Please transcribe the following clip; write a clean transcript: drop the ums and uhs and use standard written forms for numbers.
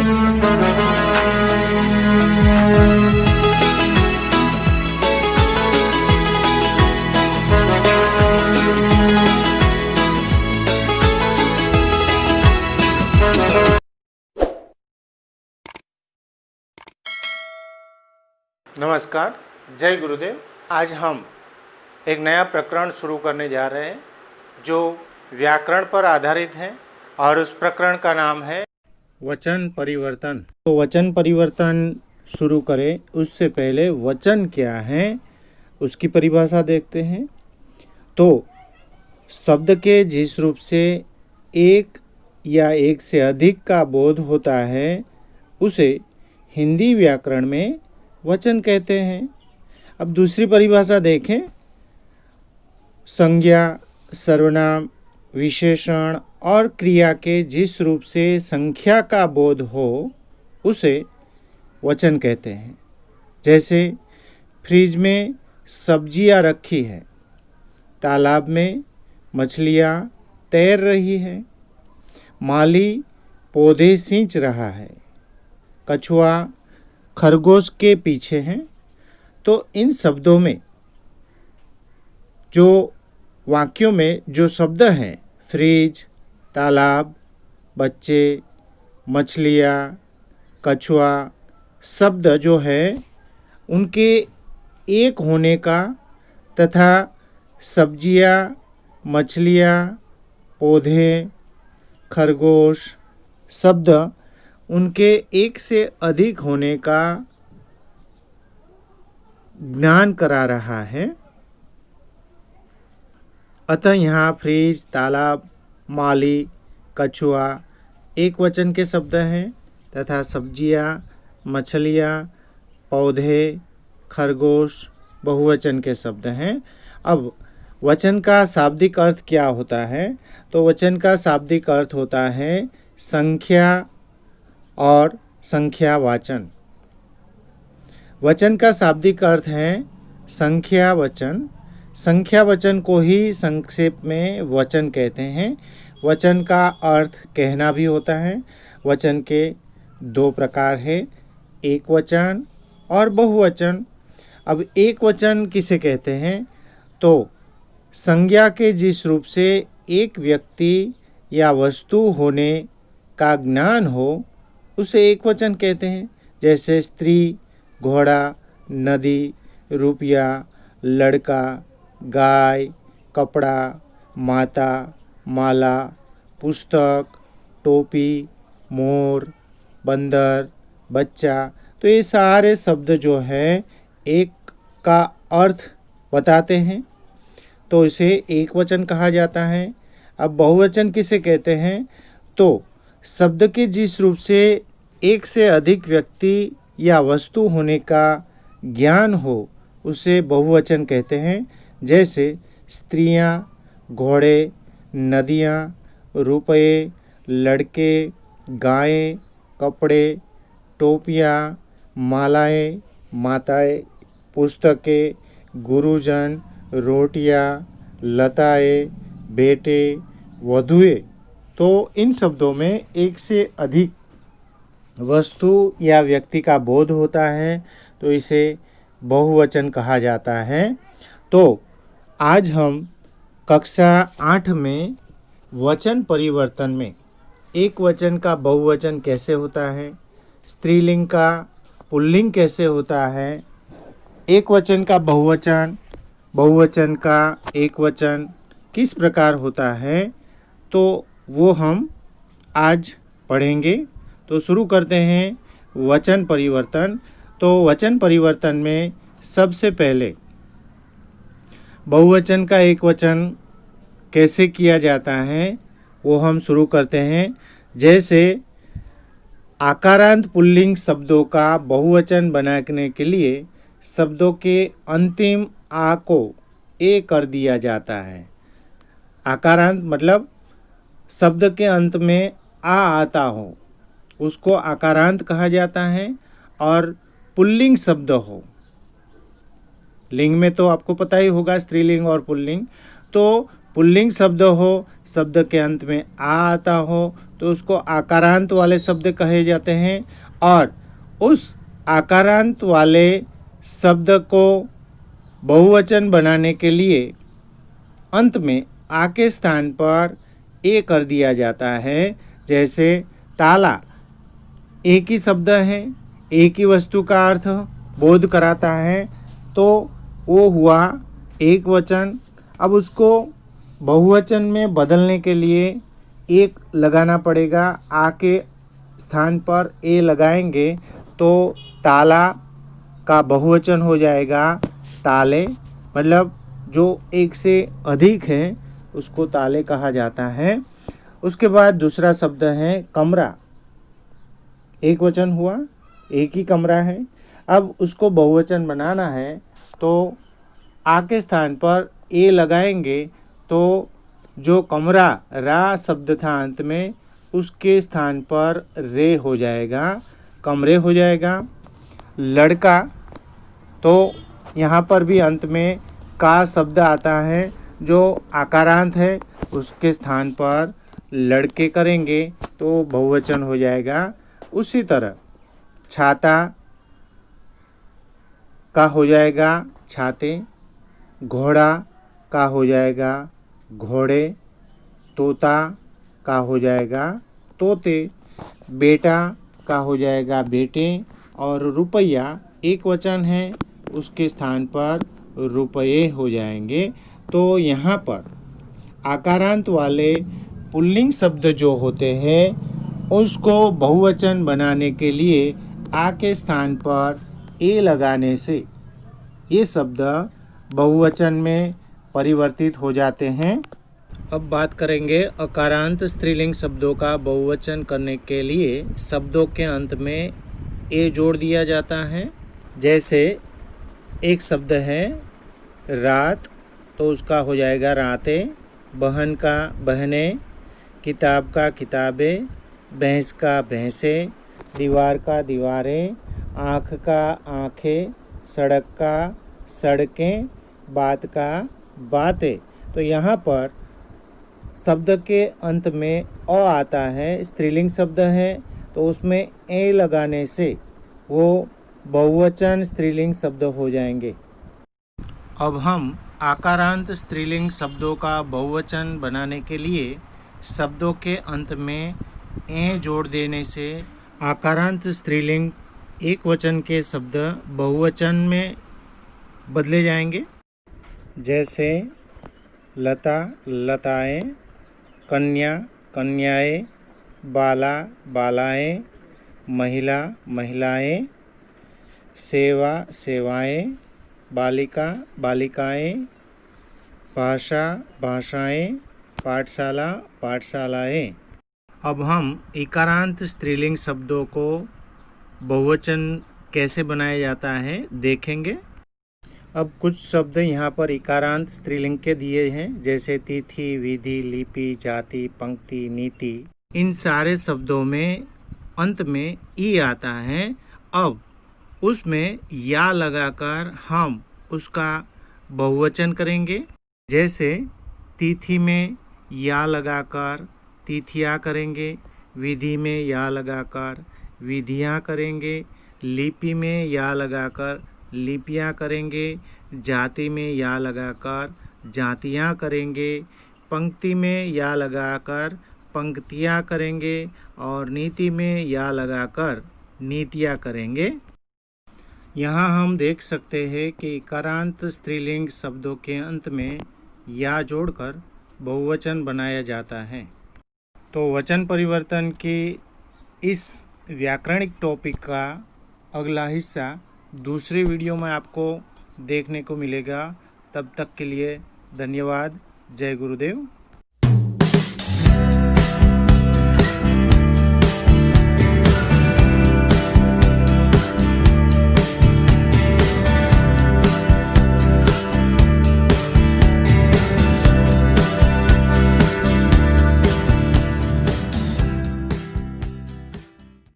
नमस्कार, जय गुरुदेव। आज हम एक नया प्रकरण शुरू करने जा रहे हैं जो व्याकरण पर आधारित है और उस प्रकरण का नाम है वचन परिवर्तन। तो वचन परिवर्तन शुरू करें उससे पहले वचन क्या है उसकी परिभाषा देखते हैं। तो शब्द के जिस रूप से एक या एक से अधिक का बोध होता है उसे हिंदी व्याकरण में वचन कहते हैं। अब दूसरी परिभाषा देखें। संज्ञा, सर्वनाम, विशेषण और क्रिया के जिस रूप से संख्या का बोध हो उसे वचन कहते हैं। जैसे फ्रिज में सब्जियां रखी है, तालाब में मछलियां तैर रही है, माली पौधे सींच रहा है, कछुआ खरगोश के पीछे हैं। तो इन शब्दों में जो वाक्यों में जो शब्द हैं फ्रिज, तालाब, बच्चे, मछलियाँ, कछुआ, शब्द जो है उनके एक होने का तथा सब्जियाँ, मछलियाँ, पौधे, खरगोश शब्द उनके एक से अधिक होने का ज्ञान करा रहा है। अतः यहाँ फ्रिज, तालाब, माली, कछुआ एक वचन के शब्द हैं तथा सब्जियाँ, मछलियाँ, पौधे, खरगोश बहुवचन के शब्द हैं। अब वचन का शाब्दिक अर्थ क्या होता है? तो वचन का शाब्दिक अर्थ होता है संख्या और संख्यावाचन। वचन का शाब्दिक अर्थ है संख्यावचन। संख्यावचन को ही संक्षेप में वचन कहते हैं। वचन का अर्थ कहना भी होता है। वचन के दो प्रकार है, एक वचन और बहुवचन। अब एक वचन किसे कहते हैं? तो संज्ञा के जिस रूप से एक व्यक्ति या वस्तु होने का ज्ञान हो उसे एक वचन कहते हैं। जैसे स्त्री, घोड़ा, नदी, रुपया, लड़का, गाय, कपड़ा, माता, माला, पुस्तक, टोपी, मोर, बंदर, बच्चा। तो ये सारे शब्द जो है एक का अर्थ बताते हैं, तो इसे एक वचन कहा जाता है। अब बहुवचन किसे कहते हैं? तो शब्द के जिस रूप से एक से अधिक व्यक्ति या वस्तु होने का ज्ञान हो उसे बहुवचन कहते हैं। जैसे स्त्रियां, घोड़े, नदियां, रुपये, लड़के, गायें, कपड़े, टोपियां, मालाएं, माताएं, पुस्तकें, गुरुजन, रोटियां, लताएं, बेटे, वधुएं। तो इन शब्दों में एक से अधिक वस्तु या व्यक्ति का बोध होता है, तो इसे बहुवचन कहा जाता है। तो आज हम कक्षा 8 में वचन परिवर्तन में एक वचन का बहुवचन कैसे होता है, स्त्रीलिंग का पुल्लिंग कैसे होता है, एक वचन का बहुवचन, बहुवचन का एक वचन किस प्रकार होता है, तो वो हम आज पढ़ेंगे। तो शुरू करते हैं वचन परिवर्तन। तो वचन परिवर्तन में सबसे पहले बहुवचन का एक वचन कैसे किया जाता है वो हम शुरू करते हैं। जैसे आकारांत पुल्लिंग शब्दों का बहुवचन बनाने के लिए शब्दों के अंतिम आ को ए कर दिया जाता है। आकारांत मतलब शब्द के अंत में आ आता हो उसको आकारांत कहा जाता है। और पुल्लिंग शब्द हो, लिंग में तो आपको पता ही होगा स्त्रीलिंग और पुल्लिंग। तो पुल्लिंग शब्द हो, शब्द के अंत में आ आता हो तो उसको आकारांत वाले शब्द कहे जाते हैं, और उस आकारांत वाले शब्द को बहुवचन बनाने के लिए अंत में आ के स्थान पर ए कर दिया जाता है। जैसे ताला एक ही शब्द है, एक ही वस्तु का अर्थ बोध कराता है, तो वो हुआ एक वचन। अब उसको बहुवचन में बदलने के लिए एक लगाना पड़ेगा, आ के स्थान पर ए लगाएंगे तो ताला का बहुवचन हो जाएगा ताले, मतलब जो एक से अधिक है उसको ताले कहा जाता है। उसके बाद दूसरा शब्द है कमरा, एक वचन हुआ, एक ही कमरा है। अब उसको बहुवचन बनाना है तो आ के स्थान पर ए लगाएंगे तो जो कमरा रा शब्द था अंत में, उसके स्थान पर रे हो जाएगा, कमरे हो जाएगा। लड़का, तो यहाँ पर भी अंत में का शब्द आता है, जो आकारांत है, उसके स्थान पर लड़के करेंगे तो बहुवचन हो जाएगा। उसी तरह छाता का हो जाएगा छाते, घोड़ा का हो जाएगा घोड़े, तोता का हो जाएगा तोते, बेटा का हो जाएगा बेटे, और रुपया एक वचन है, उसके स्थान पर रुपये हो जाएंगे। तो यहाँ पर आकारांत वाले पुल्लिंग शब्द जो होते हैं उसको बहुवचन बनाने के लिए आ के स्थान पर ए लगाने से ये शब्द बहुवचन में परिवर्तित हो जाते हैं। अब बात करेंगे अकारांत स्त्रीलिंग शब्दों का बहुवचन करने के लिए शब्दों के अंत में ए जोड़ दिया जाता है। जैसे एक शब्द है रात, तो उसका हो जाएगा रातें, बहन का बहने, किताब का किताबें, भैंस का भैंसें, दीवार का दीवारें, आँख का आँखें, सड़क का सड़कें, बात का बातें। तो यहाँ पर शब्द के अंत में अ आता है, स्त्रीलिंग शब्द है, तो उसमें ए लगाने से वो बहुवचन स्त्रीलिंग शब्द हो जाएंगे। अब हम आकारांत स्त्रीलिंग शब्दों का बहुवचन बनाने के लिए शब्दों के अंत में ए जोड़ देने से आकारांत स्त्रीलिंग एक वचन के शब्द बहुवचन में बदले जाएंगे। जैसे लता लताएं, कन्या कन्याएं, बाला बालाएं, महिला महिलाएं, सेवा सेवाएं, बालिका बालिकाएं, भाषा भाषाएं, पाठशाला पाठशालाएं। अब हम इकारांत स्त्रीलिंग शब्दों को बहुवचन कैसे बनाया जाता है देखेंगे। अब कुछ शब्द यहाँ पर इकारांत स्त्रीलिंग के दिए हैं, जैसे तिथि, विधि, लिपि, जाति, पंक्ति, नीति। इन सारे शब्दों में अंत में ई आता है। अब उसमें या लगाकर हम उसका बहुवचन करेंगे। जैसे तिथि में या लगाकर तिथियाँ करेंगे, विधि में या लगाकर विधियाँ करेंगे, लिपि में या लगाकर लिपियाँ करेंगे, जाति में या लगाकर जातियाँ करेंगे, पंक्ति में या लगाकर पंक्तियाँ करेंगे, और नीति में या लगाकर नीतियाँ करेंगे। यहाँ हम देख सकते हैं कि इकारांत स्त्रीलिंग शब्दों के अंत में या जोड़कर बहुवचन बनाया जाता है। तो वचन परिवर्तन की इस व्याकरणिक टॉपिक का अगला हिस्सा दूसरे वीडियो में आपको देखने को मिलेगा। तब तक के लिए धन्यवाद। जय गुरुदेव।